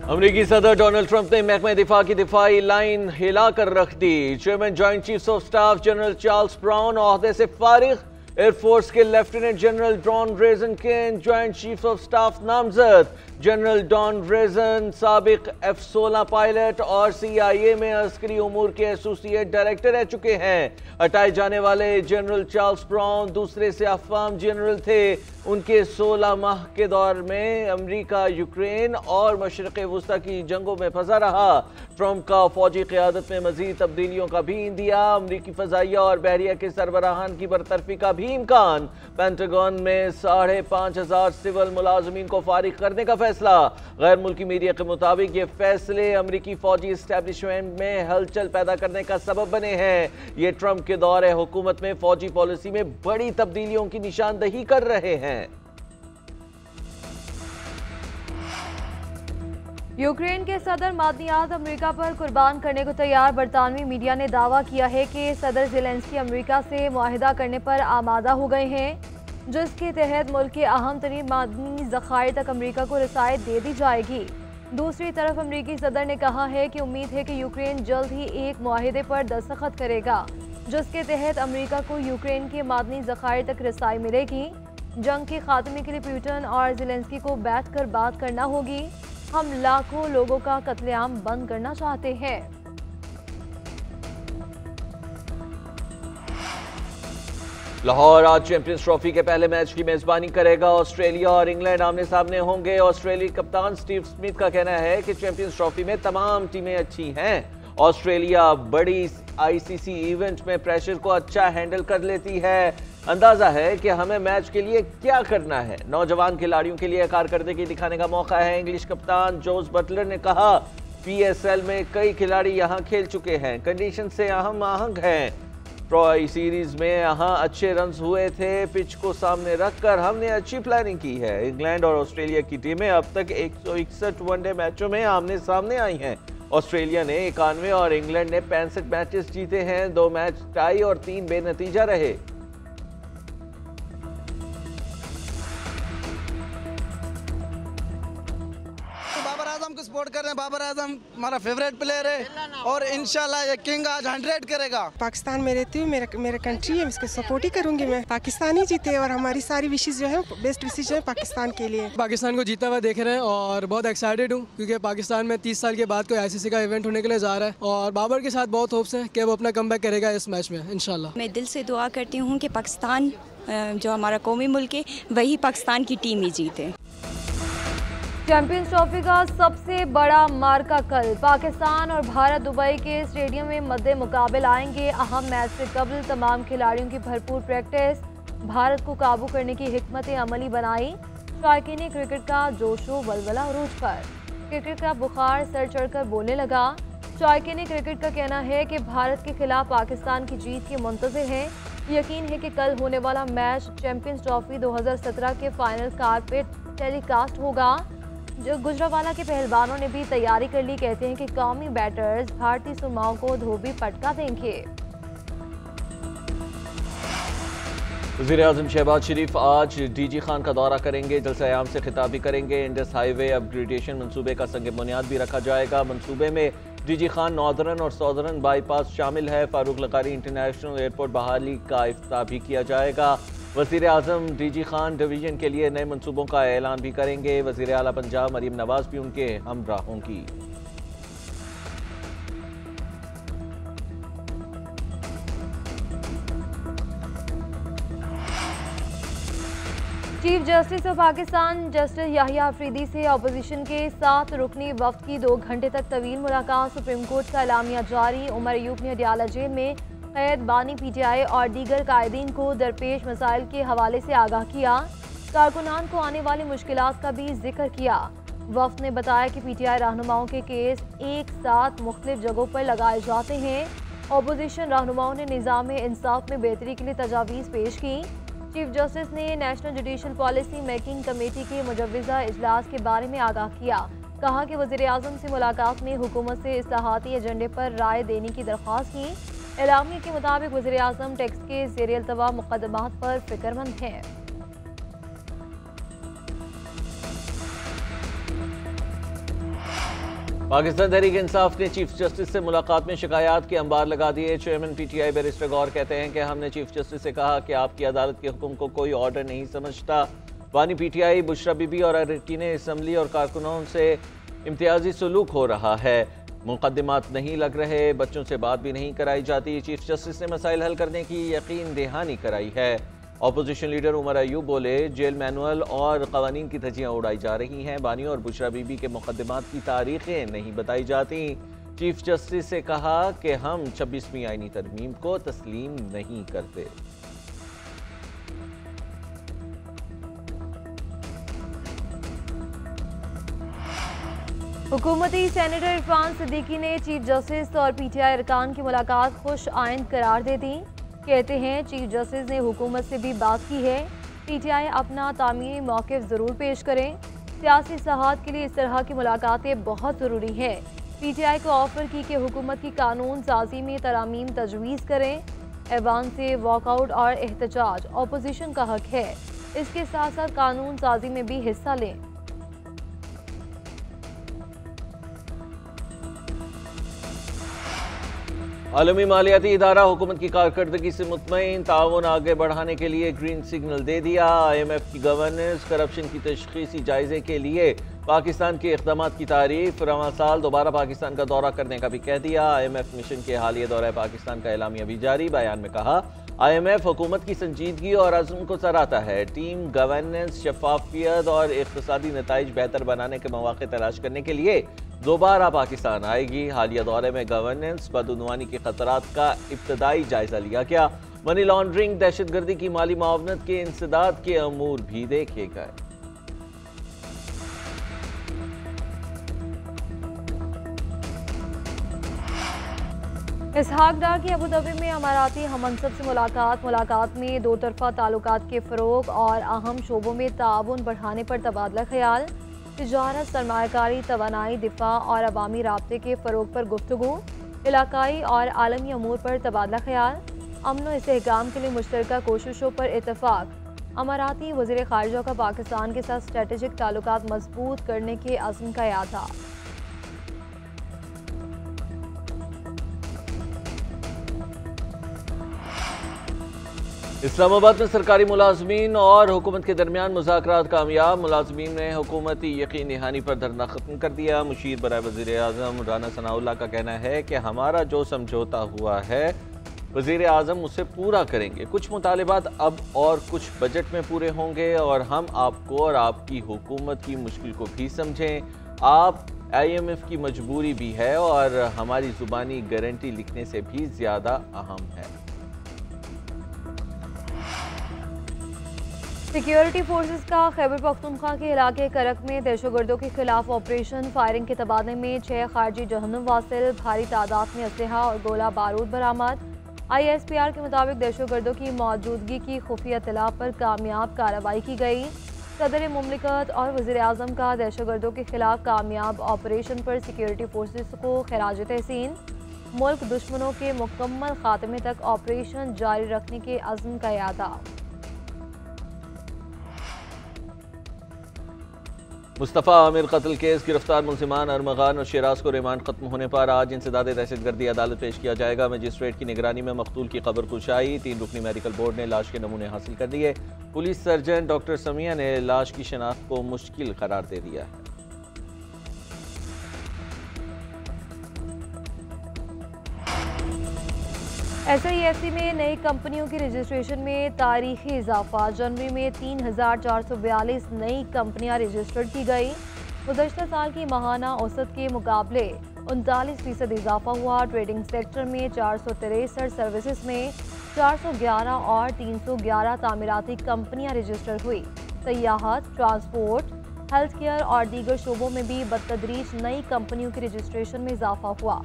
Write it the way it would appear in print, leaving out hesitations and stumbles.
अमरीकी सदर Donald Trump ने महकमा दिफा की दिफाई लाइन हिलाकर रख दी। Chairman joint chiefs of staff general Charles Brown ओहदे से फारिग। एयरफोर्स के लेफ्टिनेंट जनरल डॉन रेजन के जॉइंट चीफ ऑफ स्टाफ नामजद। जनरल डॉन रेजन साबिक F-16 पायलट और CIA में अस्करी उमूर के एसोसिएट डायरेक्टर रह चुके हैं। हटाए जाने वाले जनरल चार्ल्स ब्राउन दूसरे से अफवाम जनरल थे। उनके 16 माह के दौर में अमरीका यूक्रेन और मशरक़ वस्ता की जंगों में फंसा रहा। ट्रंप का फौजी क़यादत में मजीद तब्दीलियों का भी इंदिया। अमरीकी फ़ज़ाइया और बहरिया के सरबराहान की बरतरफी का भी इम्कान। पेंटागन में 5,500 सिविल मुलाजमीन को फारिग करने का फैसला। गैर मुल्की मीडिया के मुताबिक ये फैसले अमरीकी फौजी इस्टेब्लिशमेंट में हलचल पैदा करने का सबब बने हैं। ये ट्रंप के दौरे हुकूमत में फौजी पॉलिसी में बड़ी तब्दीलियों की निशानदही कर रहे हैं। यूक्रेन के सदर मादनियात अमेरिका पर कुर्बान करने को तैयार। बरतानवी मीडिया ने दावा किया है कि सदर ज़ेलेंस्की अमेरिका से मुआहिदा करने पर आमादा हो गए हैं, जिसके तहत मुल्क के अहम तरीन मादनी ज़खायर तक अमेरिका को रसायत दे दी जाएगी। दूसरी तरफ अमेरिकी सदर ने कहा है कि उम्मीद है कि यूक्रेन जल्द ही एक मुआहिदे पर दस्तखत करेगा, जिसके तहत अमेरिका को यूक्रेन के मादनी ज़खायर तक रसाई मिलेगी। जंग के खात्मे के लिए पुतिन और ज़ेलेंस्की को बैठकर बात करना होगी। हम लाखों लोगों का कत्लेआम बंद करना चाहते हैं। लाहौर आज चैंपियंस ट्रॉफी के पहले मैच की मेजबानी करेगा। ऑस्ट्रेलिया और इंग्लैंड आमने सामने होंगे। ऑस्ट्रेलियाई कप्तान स्टीव स्मिथ का कहना है कि चैंपियंस ट्रॉफी में तमाम टीमें अच्छी हैं। ऑस्ट्रेलिया बड़ी ICC इवेंट में प्रेशर को अच्छा हैंडल कर लेती है। अंदाजा है कि हमें मैच के लिए क्या करना है। नौजवान खिलाड़ियों के लिए कारकर्दगी दिखाने का मौका है। इंग्लिश कप्तान जोस बटलर ने कहा, PSL में कई खिलाड़ी यहां खेल चुके हैं, कंडीशन से हम आहंग हैं। ट्रॉय सीरीज में यहां अच्छे रन्स हुए थे। पिच को सामने रखकर हमने अच्छी प्लानिंग की है। इंग्लैंड और ऑस्ट्रेलिया की टीमें अब तक 161 वनडे मैचों में आमने सामने आई हैं। ऑस्ट्रेलिया ने 91 और इंग्लैंड ने 65 मैचेस जीते हैं। 2 मैच टाई और 3 बेनतीजा रहे। सपोर्ट कर रहे हैं। बाबर आजम हमारा फेवरेट प्लेयर है और इंशाल्लाह ये किंग आज 100 करेगा। पाकिस्तान में रहती हूँ, मेरा कंट्री है, इसको सपोर्ट ही करूंगी मैं। पाकिस्तान ही जीते और हमारी सारी विशेष जो है बेस्ट विशेष है पाकिस्तान के लिए। पाकिस्तान को जीता हुआ देख रहे हैं और बहुत एक्साइटेड हूँ क्योंकि पाकिस्तान में 30 साल के बाद कोई ICC का इवेंट होने के लिए जा रहा है और बाबर के साथ बहुत होप्स हैं कि वो अपना कमबैक करेगा इस मैच में इंशाल्लाह। मैं दिल से दुआ करती हूँ कि पाकिस्तान जो हमारा कौमी मुल्क है वही पाकिस्तान की टीम ही जीते। चैंपियंस ट्रॉफी का सबसे बड़ा मार्का कल। पाकिस्तान और भारत दुबई के स्टेडियम में मद्दे मुकाबले आएंगे। अहम मैच से कबल तमाम खिलाड़ियों की भरपूर प्रैक्टिस। भारत को काबू करने की हिकमत अमली बनाई। शायकीन क्रिकेट का जोशो वलवला उरूज पर। क्रिकेट का बुखार सर चढ़कर बोलने लगा। शायकीन क्रिकेट का कहना है कि भारत के खिलाफ पाकिस्तान की जीत के मुंतज़िर हैं। यकीन है कि कल होने वाला मैच चैंपियंस ट्रॉफी 2017 के फाइनल कार्ड पे टेलीकास्ट होगा। जो गुजरावाला के पहलवानों ने भी तैयारी कर ली। कहते हैं कि कौमी बैटर्स भारतीय सुरमाओं को धोबी पटका देंगे। वज़ीर-ए-आज़म शहबाज शरीफ आज DG खान का दौरा करेंगे। जलसा-ए-आम से खिताब भी करेंगे। इंडस हाईवे अपग्रेडेशन मंसूबे का संग बुनियाद भी रखा जाएगा। मंसूबे में DG खान नॉर्दर्न और सौदर्न बाईपास शामिल है। फारूक लकारी इंटरनेशनल एयरपोर्ट बहाली का इफ्तिताह भी किया जाएगा। वज़ीर-ए-आज़म DG खान डिवीजन के लिए नए मंसूबों का ऐलान भी करेंगे। वज़ीर आला पंजाब मरीम नवाज भी उनके हमरा होंगी। Chief justice of Pakistan justice Yahya Afridi से अपोजिशन के 7 रुकनी वफ्द की 2 घंटे तक तवील मुलाकात। सुप्रीम कोर्ट का एलामिया जारी। उमर अयूब ने अडियाला जेल में कैद बानी PTI और दीगर कायदीन को दरपेश मसाइल के हवाले से आगाह किया। कारकुनान को आने वाली मुश्किलात का भी जिक्र किया। वफ्द ने बताया कि PTI रहनुमाओं के केस एक साथ मुख्तलिफ जगहों पर लगाए जाते हैं। अपोजिशन रहनुमाओं ने निज़ाम इंसाफ में बेहतरी के लिए तजावीज़ पेश की। चीफ जस्टिस ने national judicial policy making committee के मुजव्वज़ा इजलास के बारे में आगाह किया। कहा कि वज़ीर-ए-आज़म से मुलाकात में हुकूमत से इस्लाहाती एजेंडे पर राय देने की दरख्वास्त की। एलामिया के मुताबिक वज़ीर-ए-आज़म टैक्स के ज़ेर अल्तवा मुक़दमात पर फिक्रमंद हैं। पाकिस्तान तहरीक इंसाफ ने चीफ जस्टिस से मुलाकात में शिकायत के अंबार लगा दिए। चेयरमैन पीटीआई बैरिस्टर गौर कहते हैं कि हमने चीफ जस्टिस से कहा कि आपकी अदालत के हुक्म को कोई ऑर्डर नहीं समझता। बानी पीटीआई बुशरा बीबी और अरकान असम्बली और कारकुनों से इम्तियाजी सलूक हो रहा है। मुकदमात नहीं लग रहे, बच्चों से बात भी नहीं कराई जाती। चीफ जस्टिस ने मसाइल हल करने की यकीन दहानी कराई है। अपोजिशन लीडर उमर अयूब बोले, जेल मैनुअल और कवानीन की धज्जियां उड़ाई जा रही हैं। बानी और बुशरा बीबी के मुकदमात की तारीखें नहीं बताई जाती। चीफ जस्टिस से कहा कि हम 26वीं आईनी तरमीम को तस्लीम नहीं करते। हुकूमती सेनेटर इरफान सिद्दीकी ने चीफ जस्टिस और पीटीआई अरकान की मुलाकात खुश आइंद करार दे दी। कहते हैं चीफ जस्टिस ने हुकूमत से भी बात की है, पीटीआई अपना तामीरी मौक़िफ़ ज़रूर पेश करें। सियासी इस्लाहात के लिए इस तरह की मुलाकातें बहुत ज़रूरी है। पीटीआई को ऑफ़र की कि हुकूमत की कानून साजी में तरामीम तजवीज़ करें। ऐवान से वॉकआउट और एहतजाज अपोजिशन का हक है, इसके साथ साथ कानून साजी में भी हिस्सा लें। आलमी मालियाती इदारा हुकूमत की कारकर्दगी से मुतमईन, ताउन आगे बढ़ाने के लिए ग्रीन सिग्नल दे दिया। IMF की गवर्नेंस करप्शन की तशख़ीसी जायजे के लिए पाकिस्तान के इक़दामात की तारीफ। रवां साल दोबारा पाकिस्तान का दौरा करने का भी कह दिया। IMF मिशन के हालिया दौरा पाकिस्तान का एलामिया भी जारी। बयान में कहा, IMF हुकूमत की संजीदगी और अज़्म को सराहता है। टीम गवर्नेंस, शफाफियत और इक़्तिसादी नताइज बेहतर बनाने के मौक़े तलाश करने के लिए दोबारा पाकिस्तान आएगी। हालिया दौरे में गवर्नेंस, बदउनवानी के खतरात का इब्तदाई जायजा लिया गया। मनी लॉन्ड्रिंग, दहशतगर्दी की माली मुआवनत के इंसदाद के अमूर भी देखे गए। इसहाक डार की अबू धाबी में अमाराती हममनसब से मुलाकात में दो तरफा ताल्लुकात के फ़रोग और अहम शोबों में ताउन बढ़ाने पर तबादला ख्याल। तिजारत, सरमायाकारी, तवानाई, दिफा और अवामी राब्ते के फ़रोग पर गुफ्तगू। इलाकाई और आलमी अमूर पर तबादला ख्याल। अमन व इस्तेहकाम के लिए मुश्तरका कोशिशों पर इत्तफ़ाक़। अमाराती वज़ीर ख़ारिजा का पाकिस्तान के साथ स्ट्रेटेजिक ताल्लुकात मजबूत करने के अज़्म का यादा। इस्लामाबाद में सरकारी मुलाजमीन और हुकूमत के दरमियान मुज़ाकरात कामयाब। मुलाजमीन ने हुकूमती यकीन दहानी पर धरना ख़त्म कर दिया। मुशीर बराए वज़ीर आज़म राना सनाउल्लाह का कहना है कि हमारा जो समझौता हुआ है वज़ीर आज़म उसे पूरा करेंगे। कुछ मुतालिबात अब और कुछ बजट में पूरे होंगे और हम आपको और आपकी हुकूमत की मुश्किल को भी समझें। आप IMF की मजबूरी भी है और हमारी ज़ुबानी गारंटी लिखने से भी ज़्यादा अहम है। सिक्योरिटी फोर्सेस का खैबर पख्तूनख्वा के इलाके करक में दहशतगर्दों के खिलाफ ऑपरेशन। फायरिंग के तबादले में 6 खारजी जहन्नुम वासिल। भारी तादाद में असलहा और गोला बारूद बरामद। ISPR के मुताबिक दहशतगर्दों की मौजूदगी की खुफिया इत्तला पर कामयाब कार्रवाई की गई। सदर मुमलिकत और वज़ीर आज़म का दहशतगर्दों के खिलाफ कामयाब ऑपरेशन पर सिक्योरिटी फोर्सेस को खिराज तहसीन। मुल्क दुश्मनों के मुकम्मल खात्मे तक ऑपरेशन जारी रखने के अज़्म का यादा। मुस्तफ़ा आमिर कत्ल केस गिरफ्तार मुलजिमान अरमगान और शिराज को रिमांड खत्म होने पर आज इंसदाद दहशतगर्दी अदालत पेश किया जाएगा। मजिस्ट्रेट की निगरानी में मकतूल की खबर कुशाई। 3 रुकनी मेडिकल बोर्ड ने लाश के नमूने हासिल कर दिए। पुलिस सर्जन डॉक्टर समिया ने लाश की शनाख्त को मुश्किल करार दे दिया है। SIFC में नई कंपनियों की रजिस्ट्रेशन में तारीखी इजाफा। जनवरी में 3442 नई कंपनियां रजिस्टर्ड की गई। गुज़श्ता साल की माहाना औसत के मुकाबले 39% इजाफा हुआ। ट्रेडिंग सेक्टर में 463, सर्विसेज में 411 और 311 तामीराती कंपनियां रजिस्टर हुई। सयाहत, ट्रांसपोर्ट, हेल्थ केयर और दीगर शोबों में भी बतदरीज नई कंपनियों की रजिस्ट्रेशन में इजाफा हुआ।